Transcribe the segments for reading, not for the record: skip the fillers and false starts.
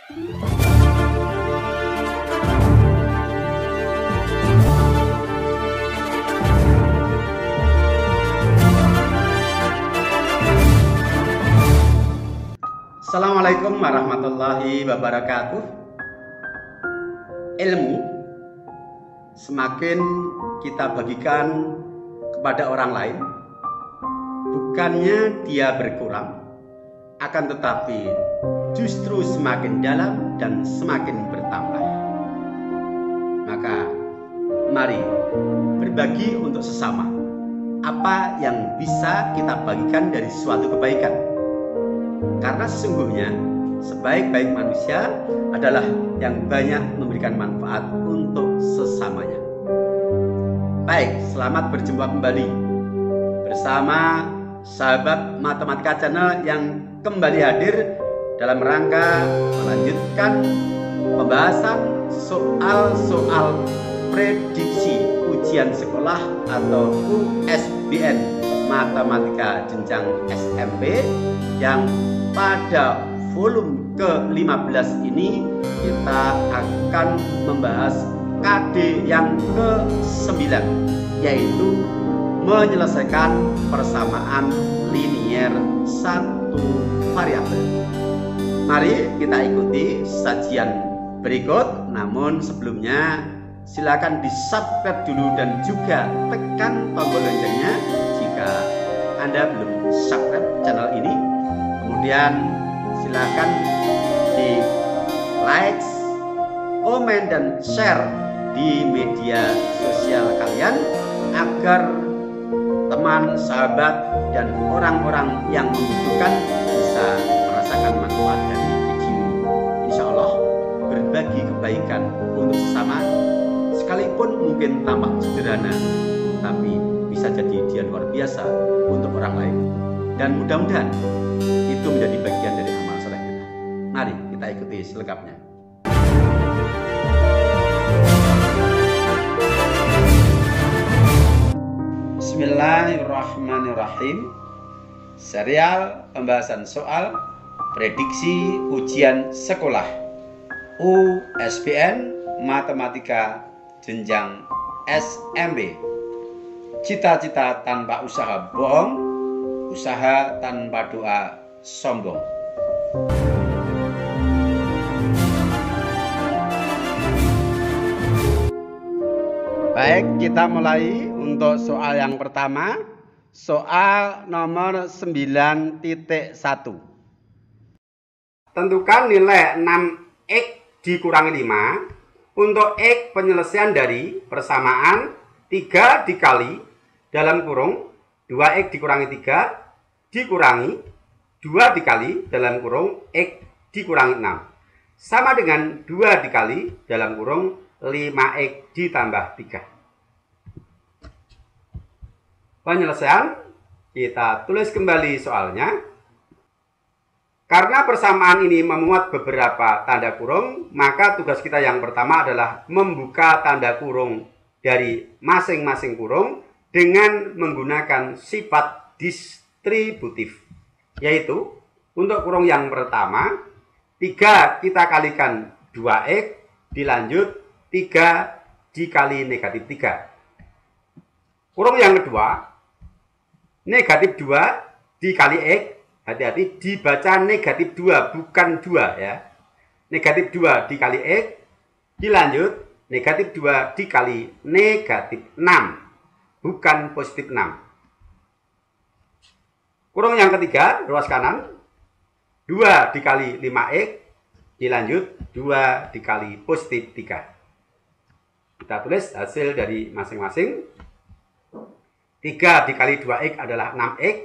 Assalamualaikum warahmatullahi wabarakatuh. Ilmu semakin kita bagikan kepada orang lain, bukannya dia berkurang, akan tetapi justru semakin dalam dan semakin bertambah. Maka mari berbagi untuk sesama apa yang bisa kita bagikan dari suatu kebaikan. Karena sesungguhnya sebaik-baik manusia adalah yang banyak memberikan manfaat untuk sesamanya. Baik, selamat berjumpa kembali bersama sahabat Matematika Channel yang kembali hadir dalam rangka melanjutkan pembahasan soal-soal prediksi ujian sekolah atau USBN Matematika jenjang SMP yang pada volume ke-15 ini kita akan membahas KD yang ke-9, yaitu menyelesaikan persamaan linier satu variabel. Mari kita ikuti sajian berikut, namun sebelumnya silakan di-subscribe dulu dan juga tekan tombol loncengnya jika Anda belum subscribe channel ini. Kemudian silakan di like, komen, dan share di media sosial kalian agar teman, sahabat, dan orang-orang yang membutuhkan bisa merasakan manfaat dari video ini. Insya Allah berbagi kebaikan untuk sesama, sekalipun mungkin tampak sederhana, tapi bisa jadi dia luar biasa untuk orang lain. Dan mudah-mudahan itu menjadi bagian dari amal soleh kita. Mari kita ikuti selengkapnya. Bismillahirrahmanirrahim. Serial pembahasan soal prediksi ujian sekolah USBN Matematika jenjang SMP. Cita-cita tanpa usaha bohong, usaha tanpa doa sombong. Baik, kita mulai untuk soal yang pertama. Soal nomor 9.1. Tentukan nilai 6x dikurangi 5 untuk x penyelesaian dari persamaan 3 dikali dalam kurung 2x dikurangi 3 dikurangi 2 dikali dalam kurung x dikurangi 6 sama dengan 2 dikali dalam kurung 5x ditambah 3. Penyelesaian, kita tulis kembali soalnya. Karena persamaan ini memuat beberapa tanda kurung, maka tugas kita yang pertama adalah membuka tanda kurung dari masing-masing kurung dengan menggunakan sifat distributif, yaitu untuk kurung yang pertama 3 kita kalikan 2x dilanjut 3 dikali negatif 3. Kurung yang kedua negatif 2 dikali x, hati-hati dibaca negatif 2 bukan 2 ya. Negatif 2 dikali x dilanjut negatif 2 dikali negatif 6 bukan positif 6. Kurung yang ketiga ruas kanan 2 dikali 5x dilanjut 2 dikali positif 3. Kita tulis hasil dari masing-masing. 3 dikali 2x adalah 6x.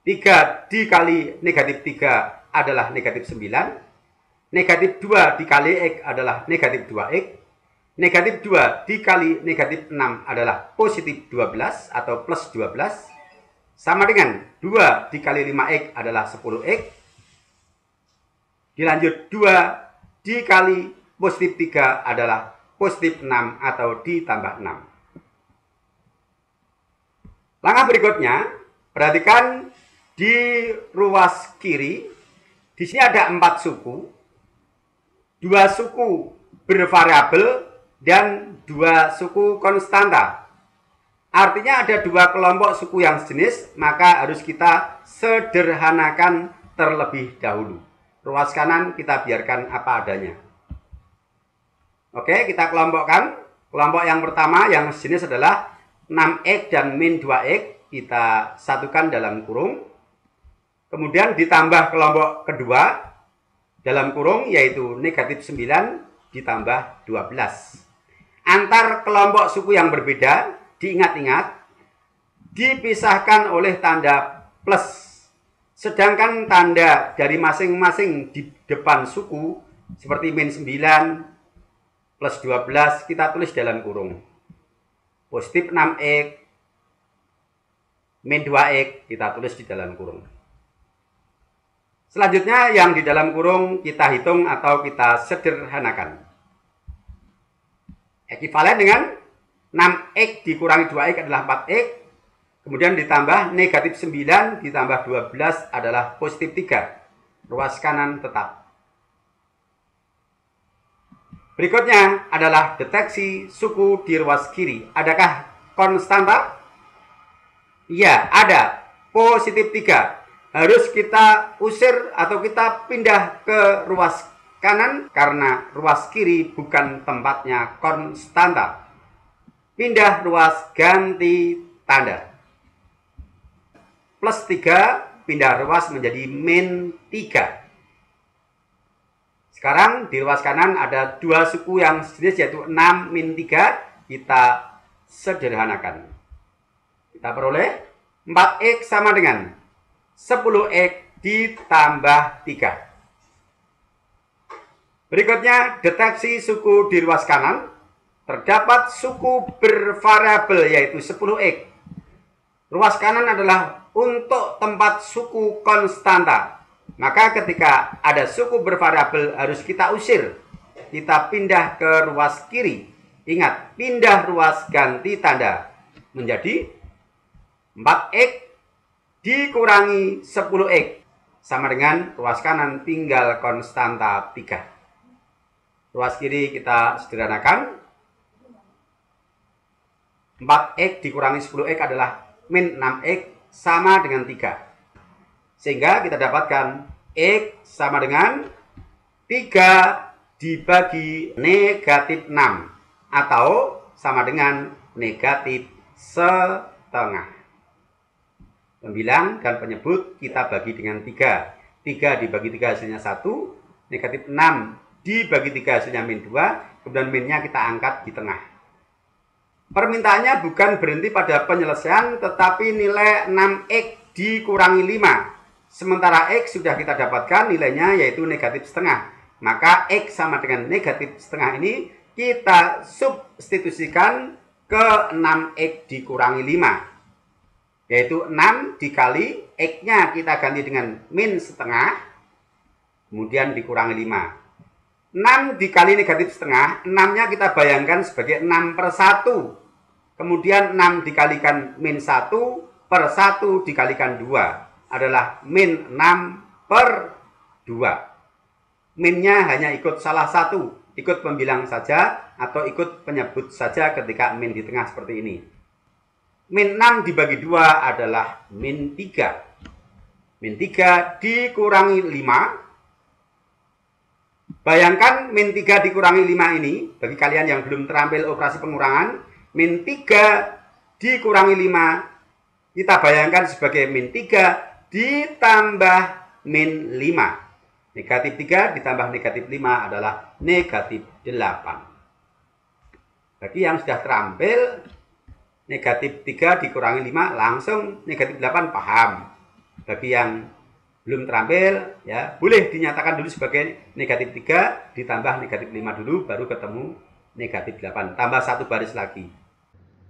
3 dikali negatif 3 adalah negatif 9. Negatif 2 dikali x adalah negatif 2x. Negatif 2 dikali negatif 6 adalah positif 12 atau plus 12. Sama dengan 2 dikali 5x adalah 10x. Dilanjut 2 dikali positif 3 adalah positif 6 atau ditambah 6. Langkah berikutnya, perhatikan di ruas kiri, di sini ada 4 suku. dua suku bervariabel dan dua suku konstanta. Artinya ada dua kelompok suku yang sejenis, maka harus kita sederhanakan terlebih dahulu. Ruas kanan kita biarkan apa adanya. Oke, kita kelompokkan. Kelompok yang pertama yang sejenis adalah 6x dan min 2x. Kita satukan dalam kurung. Kemudian ditambah kelompok kedua dalam kurung, yaitu negatif 9 ditambah 12. Antar kelompok suku yang berbeda, diingat-ingat, dipisahkan oleh tanda plus. Sedangkan tanda dari masing-masing di depan suku, seperti min 9 plus 12, kita tulis dalam kurung. Positif 6x, min 2x, kita tulis di dalam kurung. Selanjutnya yang di dalam kurung kita hitung atau kita sederhanakan. Ekivalen dengan 6x dikurangi 2x adalah 4x. Kemudian ditambah negatif 9 ditambah 12 adalah positif 3. Ruas kanan tetap. Berikutnya adalah deteksi suku di ruas kiri. Adakah konstanta? Iya, ada. Positif 3. Harus kita usir atau kita pindah ke ruas kanan karena ruas kiri bukan tempatnya konstanta. Pindah ruas, ganti tanda. Plus 3, pindah ruas menjadi min 3. Sekarang di ruas kanan ada dua suku yang sejenis, yaitu 6 min 3. Kita sederhanakan. Kita peroleh 4x sama dengan 10x ditambah 3. Berikutnya, deteksi suku di ruas kanan. Terdapat suku bervariabel yaitu 10x. Ruas kanan adalah untuk tempat suku konstanta. Maka ketika ada suku bervariabel harus kita usir. Kita pindah ke ruas kiri. Ingat, pindah ruas ganti tanda. Menjadi 4x dikurangi 10x. Sama dengan ruas kanan tinggal konstanta 3. Ruas kiri kita sederhanakan. 4x dikurangi 10x adalah min 6x sama dengan 3. Sehingga kita dapatkan x sama dengan 3 dibagi negatif 6. Atau sama dengan negatif setengah. Pembilang dan penyebut kita bagi dengan 3. 3 dibagi 3 hasilnya 1. Negatif 6 dibagi 3 hasilnya min 2. Kemudian minnya kita angkat di tengah. Permintaannya bukan berhenti pada penyelesaian, tetapi nilai 6x dikurangi 5. Sementara x sudah kita dapatkan nilainya yaitu negatif setengah. Maka x sama dengan negatif setengah ini kita substitusikan ke 6x dikurangi 5. Yaitu 6 dikali x-nya kita ganti dengan min setengah. Kemudian dikurangi 5. 6 dikali negatif setengah. 6-nya kita bayangkan sebagai 6/1. Kemudian 6 dikalikan min 1 per 1 dikalikan 2. Adalah min 6/2. Minnya hanya ikut salah satu. Ikut pembilang saja atau ikut penyebut saja ketika min di tengah seperti ini. Min 6 dibagi 2 adalah min 3. Min 3 dikurangi 5. Bayangkan min 3 dikurangi 5 ini, bagi kalian yang belum terampil operasi pengurangan, min 3 dikurangi 5, kita bayangkan sebagai min 3 ditambah min 5. Negatif 3 ditambah negatif 5 adalah negatif 8. Bagi yang sudah terampil, negatif 3 dikurangi 5 langsung negatif 8 paham. Bagi yang belum terampil, ya boleh dinyatakan dulu sebagai negatif 3 ditambah negatif 5 dulu, baru ketemu negatif 8. Tambah satu baris lagi.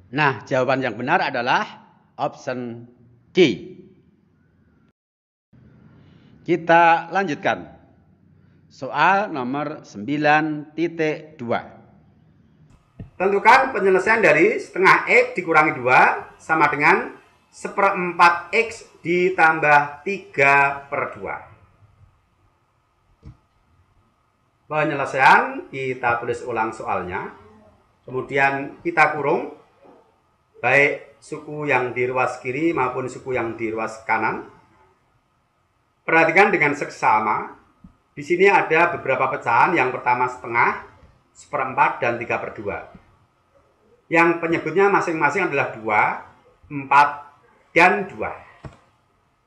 Nah, jawaban yang benar adalah option D. Kita lanjutkan. Soal nomor 9.2. Tentukan penyelesaian dari setengah x dikurangi 2 sama dengan 1/4 x ditambah 3/2. Penyelesaian, kita tulis ulang soalnya. Kemudian kita kurung, baik suku yang di ruas kiri maupun suku yang di ruas kanan. Perhatikan dengan seksama. Di sini ada beberapa pecahan. Yang pertama setengah, seperempat, dan 3/2. Yang penyebutnya masing-masing adalah 2, 4, dan 2.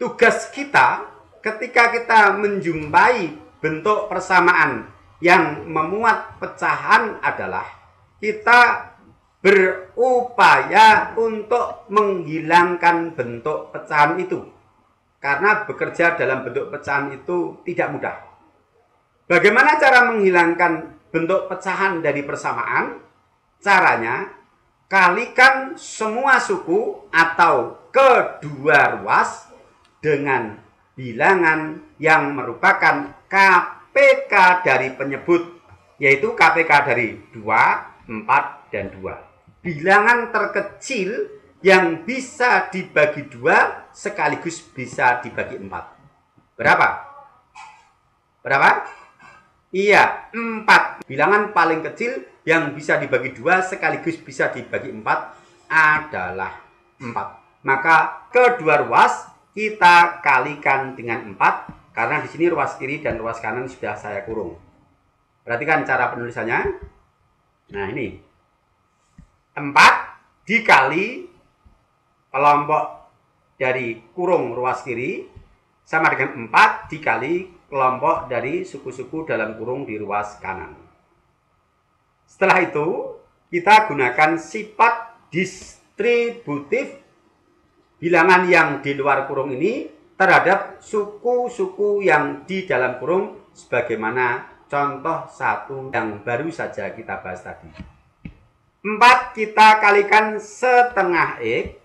Tugas kita ketika kita menjumpai bentuk persamaan yang memuat pecahan adalah kita berupaya untuk menghilangkan bentuk pecahan itu. Karena bekerja dalam bentuk pecahan itu tidak mudah. Bagaimana cara menghilangkan bentuk pecahan dari persamaan? Caranya, kalikan semua suku atau kedua ruas dengan bilangan yang merupakan KPK dari penyebut, yaitu KPK dari 2, 4, dan 2. Bilangan terkecil yang bisa dibagi 2 sekaligus bisa dibagi 4. Berapa? Berapa? Iya, 4. Bilangan paling kecil yang bisa dibagi 2 sekaligus bisa dibagi 4 adalah 4. Maka kedua ruas kita kalikan dengan 4, karena di sini ruas kiri dan ruas kanan sudah saya kurung. Perhatikan cara penulisannya. Nah, ini 4 dikali kelompok dari kurung ruas kiri sama dengan 4 dikali kelompok dari suku-suku dalam kurung di ruas kanan. Setelah itu, kita gunakan sifat distributif bilangan yang di luar kurung ini terhadap suku-suku yang di dalam kurung, sebagaimana contoh 1 yang baru saja kita bahas tadi. 4 kita kalikan setengah X,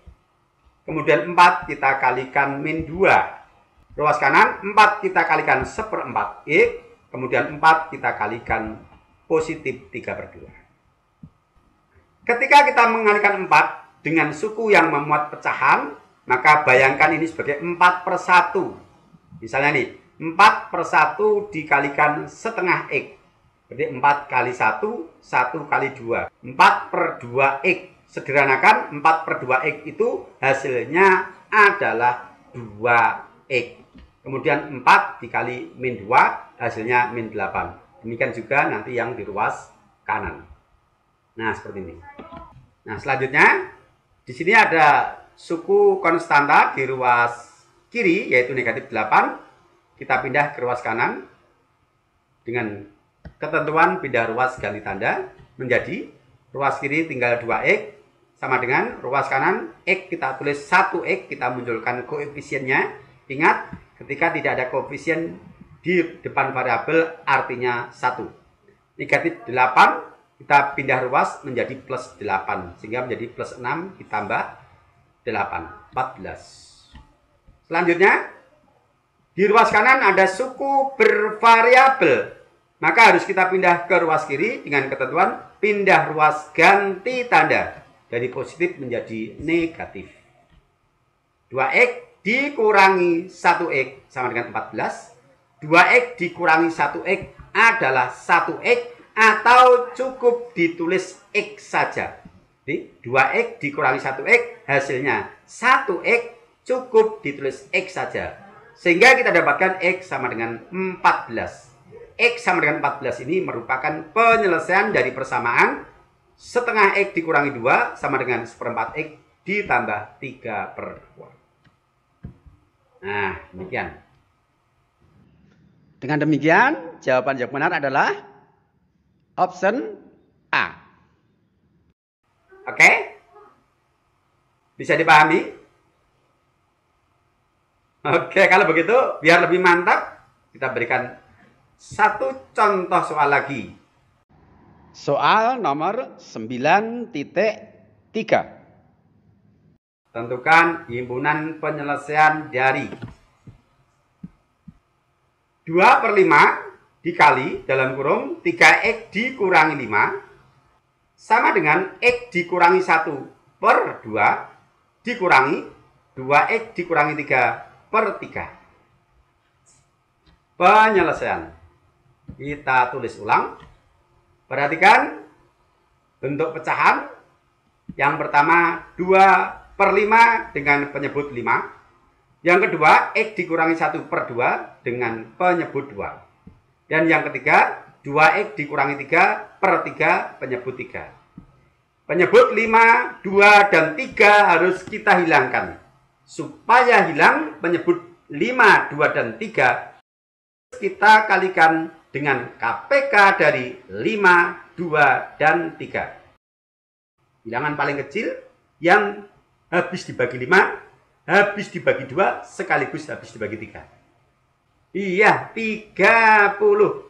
kemudian 4 kita kalikan min 2. Ruas kanan, 4 kita kalikan seperempat X, kemudian 4 kita kalikan positif 3/2. Ketika kita mengalikan 4 dengan suku yang memuat pecahan, maka bayangkan ini sebagai 4/1. Misalnya nih, 4/1 dikalikan setengah X. Berarti 4 kali 1, 1 kali 2. 4/2X. Sederhanakan, 4/2X itu hasilnya adalah 2X. Kemudian 4 dikali min 2, hasilnya min 8. Demikian juga nanti yang di ruas kanan. Nah, seperti ini. Nah, selanjutnya, di sini ada suku konstanta di ruas kiri, yaitu negatif 8. Kita pindah ke ruas kanan. Dengan ketentuan pindah ruas ganti tanda, menjadi ruas kiri tinggal 2X, sama dengan ruas kanan, X kita tulis 1X, kita munculkan koefisiennya. Ingat, ketika tidak ada koefisien di depan variabel artinya 1. Negatif 8, kita pindah ruas menjadi plus 8. Sehingga menjadi plus 6 ditambah 8, 14. Selanjutnya, di ruas kanan ada suku bervariabel. Maka harus kita pindah ke ruas kiri dengan ketentuan pindah ruas ganti tanda. Dari positif menjadi negatif. 2X dikurangi 1X sama dengan 14. 2X dikurangi 1X adalah 1X atau cukup ditulis X saja. Jadi 2X dikurangi 1X hasilnya 1X, cukup ditulis X saja. Sehingga kita dapatkan X sama dengan 14. X sama dengan 14 ini merupakan penyelesaian dari persamaan setengah X dikurangi 2 sama dengan seperempat X ditambah 3/2. Nah, demikian. Dengan demikian, jawaban yang benar adalah option A. Oke? Bisa dipahami? Oke, kalau begitu, biar lebih mantap, kita berikan satu contoh soal lagi. Soal nomor 9.3. Tentukan himpunan penyelesaian dari 2/5 dikali dalam kurung 3X dikurangi 5 sama dengan X dikurangi 1/2 dikurangi 2X dikurangi 3/3. Penyelesaian. Kita tulis ulang. Perhatikan bentuk pecahan. Yang pertama 2/5 dengan penyebut 5. Yang kedua X dikurangi 1/2 dengan penyebut 2. Dan yang ketiga 2X dikurangi 3/3 penyebut 3. Penyebut 5, 2, dan 3 harus kita hilangkan. Supaya hilang penyebut 5, 2, dan 3, kita kalikan dengan KPK dari 5, 2, dan 3. Bilangan paling kecil yang habis dibagi 5, habis dibagi 2, sekaligus habis dibagi 3. Iya, 30.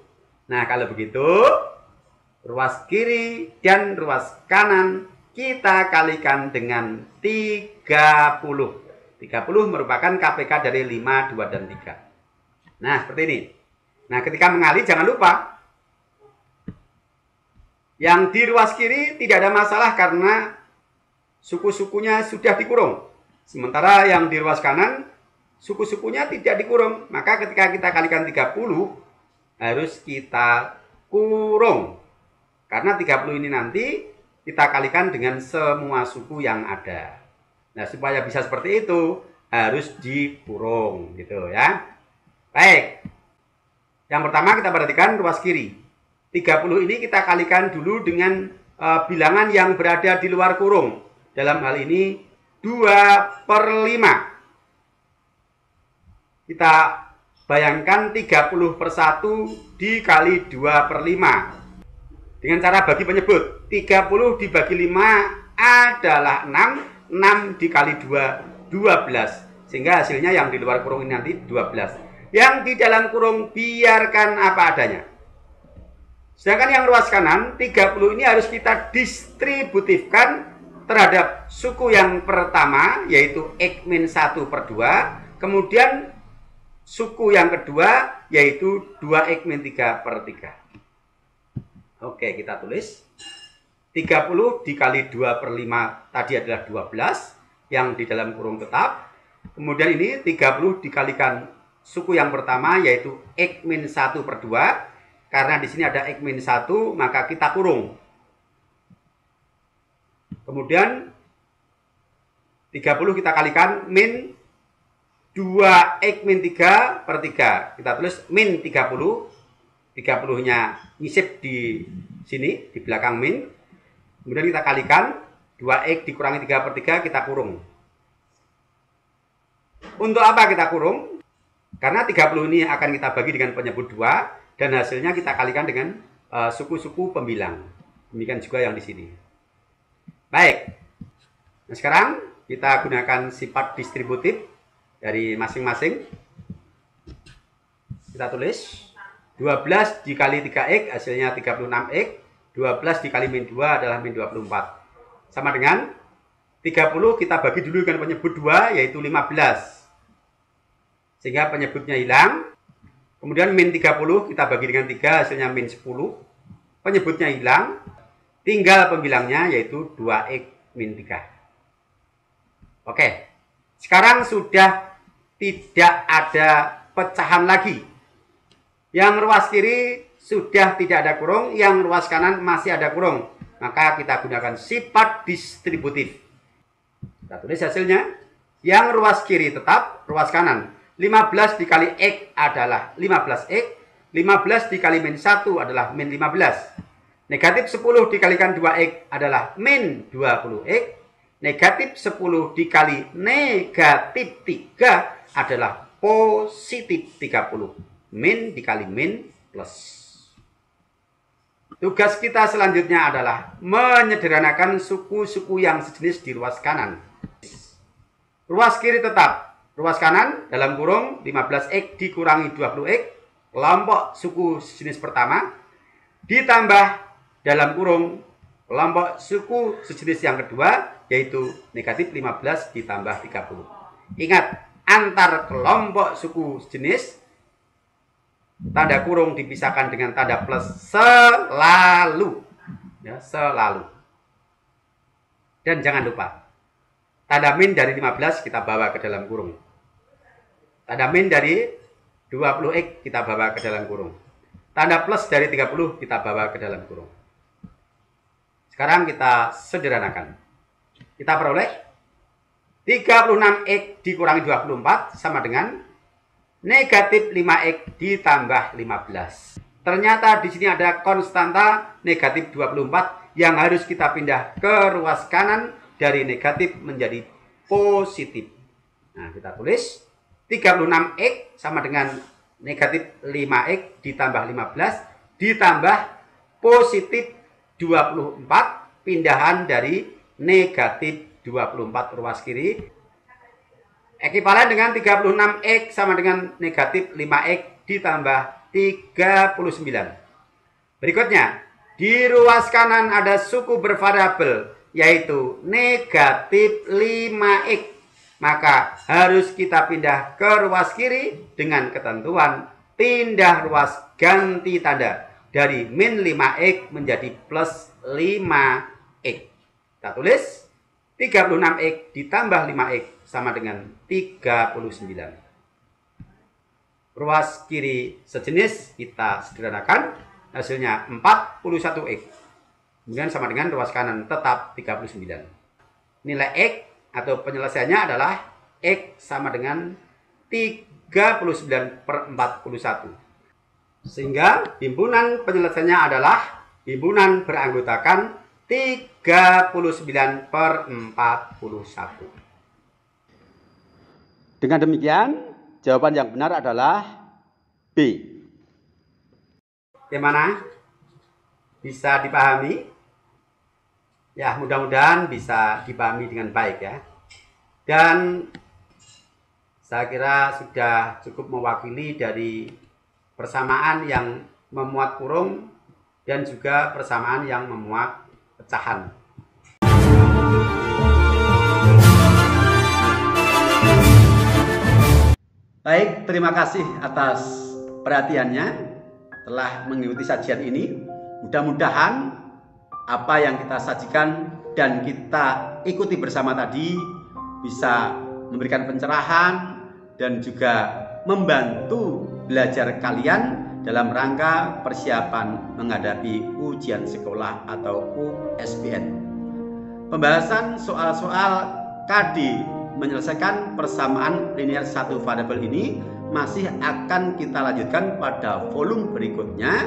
Nah, kalau begitu, ruas kiri dan ruas kanan kita kalikan dengan 30. 30 merupakan KPK dari 5, 2, dan 3. Nah, seperti ini. Nah, ketika mengali jangan lupa. Yang di ruas kiri tidak ada masalah karena suku-sukunya sudah dikurung. Sementara yang di ruas kanan, suku-sukunya tidak dikurung. Maka ketika kita kalikan 30, harus kita kurung. Karena 30 ini nanti kita kalikan dengan semua suku yang ada. Nah, supaya bisa seperti itu, harus dikurung, gitu ya. Baik. Yang pertama kita perhatikan ruas kiri. 30 ini kita kalikan dulu dengan bilangan yang berada di luar kurung. Dalam hal ini 2/5. Kita bayangkan 30/1 dikali 2/5. Dengan cara bagi penyebut. 30 dibagi 5 adalah 6. 6 dikali 2, 12. Sehingga hasilnya yang di luar kurung ini nanti 12. Yang di dalam kurung biarkan apa adanya. Sedangkan yang ruas kanan, 30 ini harus kita distributifkan terhadap suku yang pertama, yaitu X-1/2. Kemudian suku yang kedua, yaitu 2X-3/3. Oke, kita tulis. 30 dikali 2/5 tadi adalah 12. Yang di dalam kurung tetap. Kemudian ini 30 dikalikan suku yang pertama, yaitu X-1/2. Karena di sini ada X-1, maka kita kurung. Kemudian 30 kita kalikan min 2X-3/3. Kita tulis min 30. 30-nya nyisip di sini, di belakang min. Kemudian kita kalikan 2X dikurangi 3/3, kita kurung. Untuk apa kita kurung? Karena 30 ini akan kita bagi dengan penyebut 2. Dan hasilnya kita kalikan dengan suku-suku pembilang. Demikian juga yang di sini. Baik. Nah, sekarang kita gunakan sifat distributif dari masing-masing. Kita tulis 12 dikali 3X hasilnya 36X. 12 dikali min 2 adalah min 24. Sama dengan 30 kita bagi dulu dengan penyebut 2, yaitu 15. Sehingga penyebutnya hilang. Kemudian min 30 kita bagi dengan 3, hasilnya min 10. Penyebutnya hilang. Tinggal pembilangnya, yaitu 2X min 3. Oke. Sekarang sudah tidak ada pecahan lagi. Yang ruas kiri sudah tidak ada kurung, yang ruas kanan masih ada kurung. Maka kita gunakan sifat distributif. Kita tulis hasilnya. Yang ruas kiri tetap, ruas kanan. 15 dikali X adalah 15X. 15 dikali min 1 adalah min 15. Negatif 10 dikalikan 2X adalah min 20X. Negatif 10 dikali negatif 3 adalah positif 30. Min dikali min plus. Tugas kita selanjutnya adalah menyederhanakan suku-suku yang sejenis di ruas kanan. Ruas kiri tetap. Ruas kanan dalam kurung 15X dikurangi 20X. Kelompok suku sejenis pertama. Ditambah dalam kurung kelompok suku sejenis yang kedua, yaitu negatif 15 ditambah 30. Ingat, antar kelompok suku sejenis tanda kurung dipisahkan dengan tanda plus selalu. Ya, selalu. Dan jangan lupa, tanda min dari 15 kita bawa ke dalam kurung. Tanda min dari 20X kita bawa ke dalam kurung. tanda plus dari 30 kita bawa ke dalam kurung. Sekarang kita sederhanakan. Kita peroleh 36X dikurangi 24 sama dengan negatif 5X ditambah 15. Ternyata di sini ada konstanta negatif 24 yang harus kita pindah ke ruas kanan dari negatif menjadi positif. Nah, kita tulis 36X sama dengan negatif 5X ditambah 15 ditambah positif 24 pindahan dari negatif 24 ruas kiri. Ekivalen dengan 36X sama dengan negatif 5X ditambah 39. Berikutnya, di ruas kanan ada suku bervariabel yaitu negatif 5X. Maka harus kita pindah ke ruas kiri dengan ketentuan pindah ruas ganti tanda dari min 5X menjadi plus 5X. Kita tulis 36X ditambah 5X sama dengan 39. Ruas kiri sejenis kita sederhanakan, hasilnya 41X. Kemudian sama dengan ruas kanan tetap 39. Nilai X atau penyelesaiannya adalah X sama dengan 39/41. Sehingga himpunan penyelesaiannya adalah himpunan beranggotakan 39/41. Dengan demikian, jawaban yang benar adalah B. Bagaimana? Bisa dipahami? Ya, mudah-mudahan bisa dipahami dengan baik ya. Dan saya kira sudah cukup mewakili dari persamaan yang memuat kurung dan juga persamaan yang memuat pecahan. Baik, terima kasih atas perhatiannya telah mengikuti sajian ini. Mudah-mudahan apa yang kita sajikan dan kita ikuti bersama tadi bisa memberikan pencerahan dan juga membantu belajar kalian dalam rangka persiapan menghadapi ujian sekolah atau USBN. Pembahasan soal-soal KD menyelesaikan persamaan linear satu variabel ini masih akan kita lanjutkan pada volume berikutnya.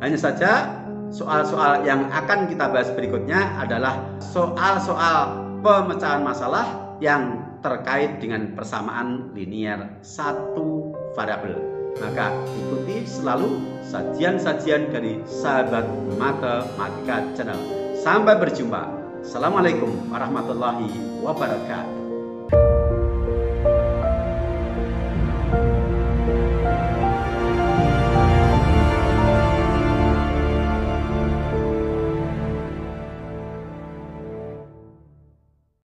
Hanya saja soal-soal yang akan kita bahas berikutnya adalah soal-soal pemecahan masalah yang terkait dengan persamaan linear satu variabel. Maka ikuti selalu sajian-sajian dari Sahabat Matematika Channel. Sampai berjumpa. Assalamualaikum warahmatullahi wabarakatuh.